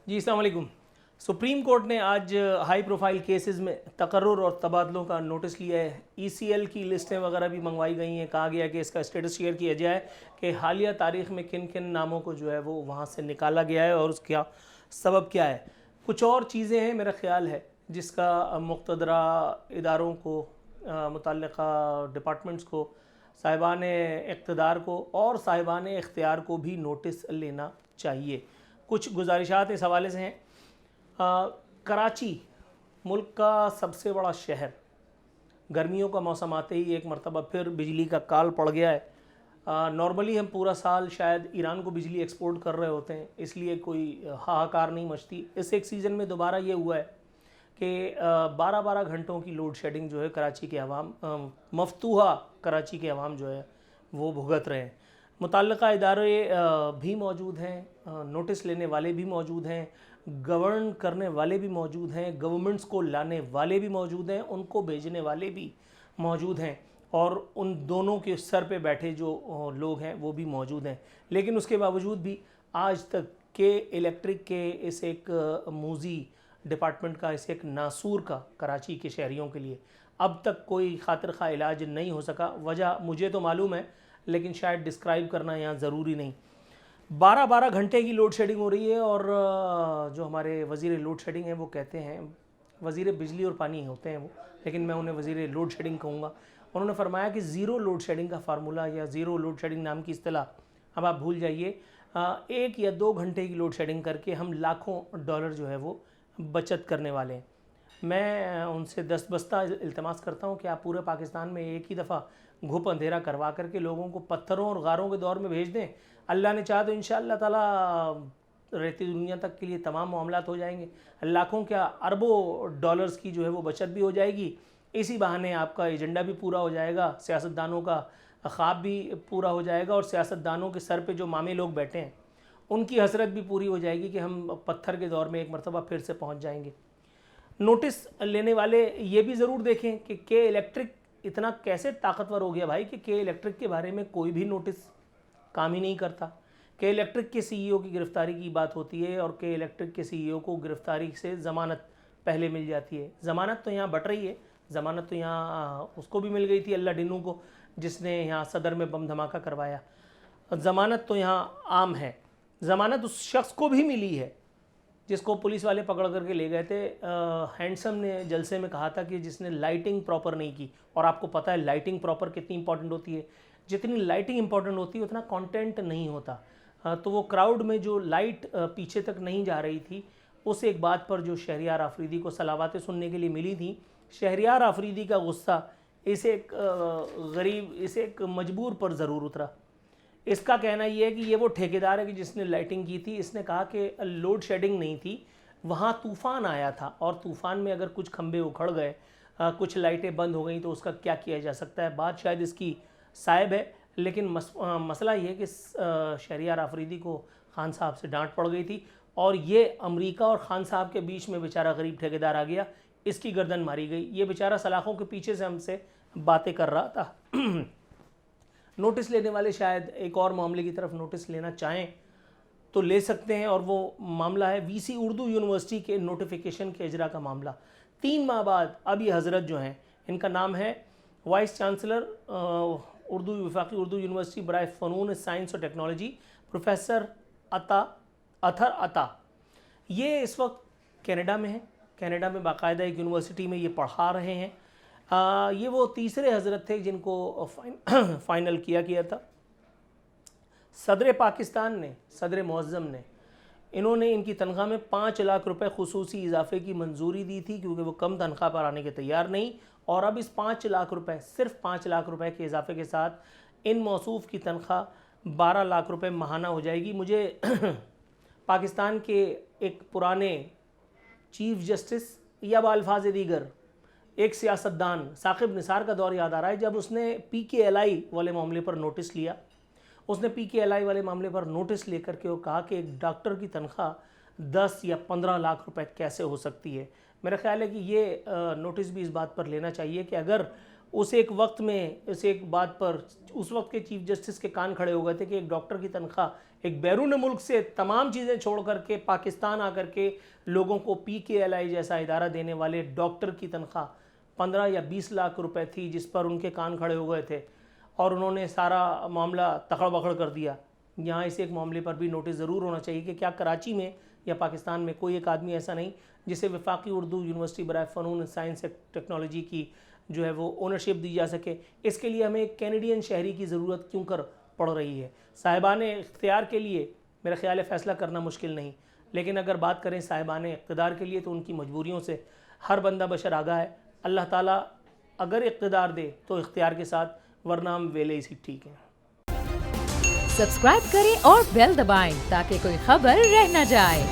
जी अस्सलाम वालेकुम। Supreme court ने आज हाई प्रोफाइल केसेस में तकर्रुर और तबादलों का नोटिस लिया है। ईसीएल की लिस्टें वगैरह भी मंगवाई गई हैं। कहा गया कि इसका स्टेटस शेयर किया जाए कि हालिया तारीख में किन किन नामों को जो है वो वहाँ से निकाला गया है और उसका सबब क्या है। कुछ और चीज़ें हैं मेरा ख्याल है जिसका मुक़्तदरा इदारों को, मुतल्लिक़ा डिपार्टमेंट्स को, साहिबान इक़्तिदार को और साहिबान इख्तियार को भी नोटिस लेना चाहिए। कुछ गुजारिशात इस हवाले से हैं। कराची मुल्क का सबसे बड़ा शहर, गर्मियों का मौसम आते ही एक मरतबा फिर बिजली का काल पड़ गया है। नॉर्मली हम पूरा साल शायद ईरान को बिजली एक्सपोर्ट कर रहे होते हैं, इसलिए कोई हाहाकार नहीं मचती। इस एक सीज़न में दोबारा ये हुआ है कि 12-12 घंटों की लोड शेडिंग जो है कराची के अवाम, मफतूहा कराची के अवाम जो है वो भुगत रहे हैं। मुतल्लिक़ा इदारे भी मौजूद हैं, नोटिस लेने वाले भी मौजूद हैं, गवर्न करने वाले भी मौजूद हैं, गवर्नमेंट्स को लाने वाले भी मौजूद हैं, उनको भेजने वाले भी मौजूद हैं और उन दोनों के सर पे बैठे जो लोग हैं वो भी मौजूद हैं। लेकिन उसके बावजूद भी आज तक के इलेक्ट्रिक के इस एक मूजी डिपार्टमेंट का, इस एक नासूर का कराची के शहरियों के लिए अब तक कोई खातिर खा इलाज नहीं हो सका। वजह मुझे तो मालूम है लेकिन शायद डिस्क्राइब करना यहाँ ज़रूरी नहीं। 12-12 घंटे की लोड शेडिंग हो रही है और जो हमारे वज़ीर लोड शेडिंग हैं वो कहते हैं, वज़ीर बिजली और पानी होते हैं वो, लेकिन मैं उन्हें वज़ीर लोड शेडिंग कहूँगा। उन्होंने फरमाया कि ज़ीरो लोड शेडिंग का फार्मूला या ज़ीरो लोड शेडिंग नाम की इस्तिलाह अब आप भूल जाइए। 1 या 2 घंटे की लोड शेडिंग करके हम लाखों डॉलर जो है वो बचत करने वाले हैं। मैं उनसे दस्तबस्ता इल्तमास करता हूँ कि आप पूरे पाकिस्तान में एक ही दफ़ा घुप अंधेरा करवा करके लोगों को पत्थरों और गारों के दौर में भेज दें। अल्लाह ने चाहा तो इंशाअल्लाह ताला रहती दुनिया तक के लिए तमाम मामलात हो जाएंगे। लाखों क्या अरबों डॉलर्स की जो है वो बचत भी हो जाएगी। इसी बहाने आपका एजेंडा भी पूरा हो जाएगा, सियासतदानों का ख्वाब भी पूरा हो जाएगा और सियासतदानों के सर पे जो मामे लोग बैठे हैं उनकी हसरत भी पूरी हो जाएगी कि हम पत्थर के दौर में एक मरतबा फिर से पहुँच जाएंगे। नोटिस लेने वाले ये भी ज़रूर देखें कि के इलेक्ट्रिक इतना कैसे ताकतवर हो गया भाई कि के इलेक्ट्रिक के बारे में कोई भी नोटिस काम ही नहीं करता। के इलेक्ट्रिक के सीईओ की गिरफ़्तारी की बात होती है और के इलेक्ट्रिक के सीईओ को गिरफ़्तारी से ज़मानत पहले मिल जाती है। ज़मानत तो यहाँ बट रही है, ज़मानत तो यहाँ उसको भी मिल गई थी अल्लाह डिनू को जिसने यहाँ सदर में बम धमाका करवाया। ज़मानत तो यहाँ आम है, ज़मानत उस शख्स को भी मिली है जिसको पुलिस वाले पकड़ करके ले गए थे। हैंडसम ने जलसे में कहा था कि जिसने लाइटिंग प्रॉपर नहीं की, और आपको पता है लाइटिंग प्रॉपर कितनी इंपॉर्टेंट होती है। जितनी लाइटिंग इंपॉर्टेंट होती है उतना कंटेंट नहीं होता। तो वो क्राउड में जो लाइट पीछे तक नहीं जा रही थी, उस एक बात पर जो शहरियार आफरीदी को सलावातें सुनने के लिए मिली थी, शहरियार आफरीदी का गुस्सा इस एक गरीब, इस एक मजबूर पर ज़रूर उतरा। इसका कहना ये है कि ये वो ठेकेदार है कि जिसने लाइटिंग की थी। इसने कहा कि लोड शेडिंग नहीं थी, वहाँ तूफ़ान आया था और तूफ़ान में अगर कुछ खंभे उखड़ गए, कुछ लाइटें बंद हो गई तो उसका क्या किया जा सकता है। बात शायद इसकी साहिब है, लेकिन मसला ये है कि शहरियार आफरीदी को खान साहब से डांट पड़ गई थी और ये अमेरिका और खान साहब के बीच में बेचारा गरीब ठेकेदार आ गया, इसकी गर्दन मारी गई। ये बेचारा सलाखों के पीछे से हमसे बातें कर रहा था। नोटिस लेने वाले शायद एक और मामले की तरफ नोटिस लेना चाहें तो ले सकते हैं, और वो मामला है वीसी उर्दू यूनिवर्सिटी के नोटिफिकेशन के इजरा का मामला। 3 माह बाद अब ये हज़रत जो हैं, इनका नाम है वाइस चांसलर उर्दू वफाकी उर्दू यूनिवर्सिटी बराए फ़नून साइंस और टेक्नोलॉजी प्रोफेसर अथर अता। ये इस वक्त कनाडा में है, कनाडा में बाकायदा एक यूनिवर्सिटी में ये पढ़ा रहे हैं। ये वो तीसरे हज़रत थे जिनको फ़ाइनल किया गया था। सदर पाकिस्तान ने, सदर मुअज़्ज़म ने, इन्होंने इनकी तनख्वाह में 5 लाख रुपए खुसूसी इजाफे की मंजूरी दी थी क्योंकि वो कम तनख्वाह पर आने के तैयार नहीं। और अब इस 5 लाख रुपए, सिर्फ 5 लाख रुपए के इजाफे के साथ इन मौसूफ़ की तनख्वाह 12 लाख रुपए माहाना हो जाएगी। मुझे पाकिस्तान के एक पुराने चीफ़ जस्टिस या बाल्फाज दीगर एक सियासतदान साकिब निसार का दौर याद आ रहा है, जब उसने PKLI वाले मामले पर नोटिस लिया। उसने PKLI वाले मामले पर नोटिस लेकर के वो कहा कि एक डॉक्टर की तनख्वाह 10 या 15 लाख रुपए कैसे हो सकती है। मेरा ख्याल है कि ये नोटिस भी इस बात पर लेना चाहिए कि अगर उस एक वक्त में, उस एक बात पर उस वक्त के चीफ जस्टिस के कान खड़े हो गए थे कि एक डॉक्टर की तनख्वाह ایک بیرون ملک سے تمام چیزیں چھوڑ کر کے پاکستان آ کر کے لوگوں کو PKLI جیسا ادارہ دینے والے ڈاکٹر کی تنخواہ 15 یا 20 لاکھ روپے تھی، جس پر ان کے کان کھڑے ہو گئے تھے اور انہوں نے سارا معاملہ تکڑ بکڑ کر دیا. یہاں اس ایک معاملے پر بھی نوٹس ضرور ہونا چاہیے کہ کیا کراچی میں یا پاکستان میں کوئی ایک آدمی ایسا نہیں جسے وفاقی اردو یونیورسٹی برائے فنون سائنس ٹیکنالوجی کی جو ہے وہ اونرشپ دی جا سکے. اس کے لیے ہمیں ایک کینیڈین شہری کی ضرورت کیوں کر پڑ رہی ہے؟ صاحبان اختیار کے لیے میرا خیال ہے فیصلہ کرنا مشکل نہیں، لیکن اگر بات کریں صاحبان اقتدار کے لیے تو ان کی مجبوریوں سے ہر بندہ بشر آگاہ ہے. اللہ تعالیٰ اگر اقتدار دے تو اختیار کے ساتھ، ورنہ ہم ویلے ہی ٹھیک ہیں. سبسکرائب کریں اور بیل دبائیں تاکہ کوئی خبر رہ نہ جائے.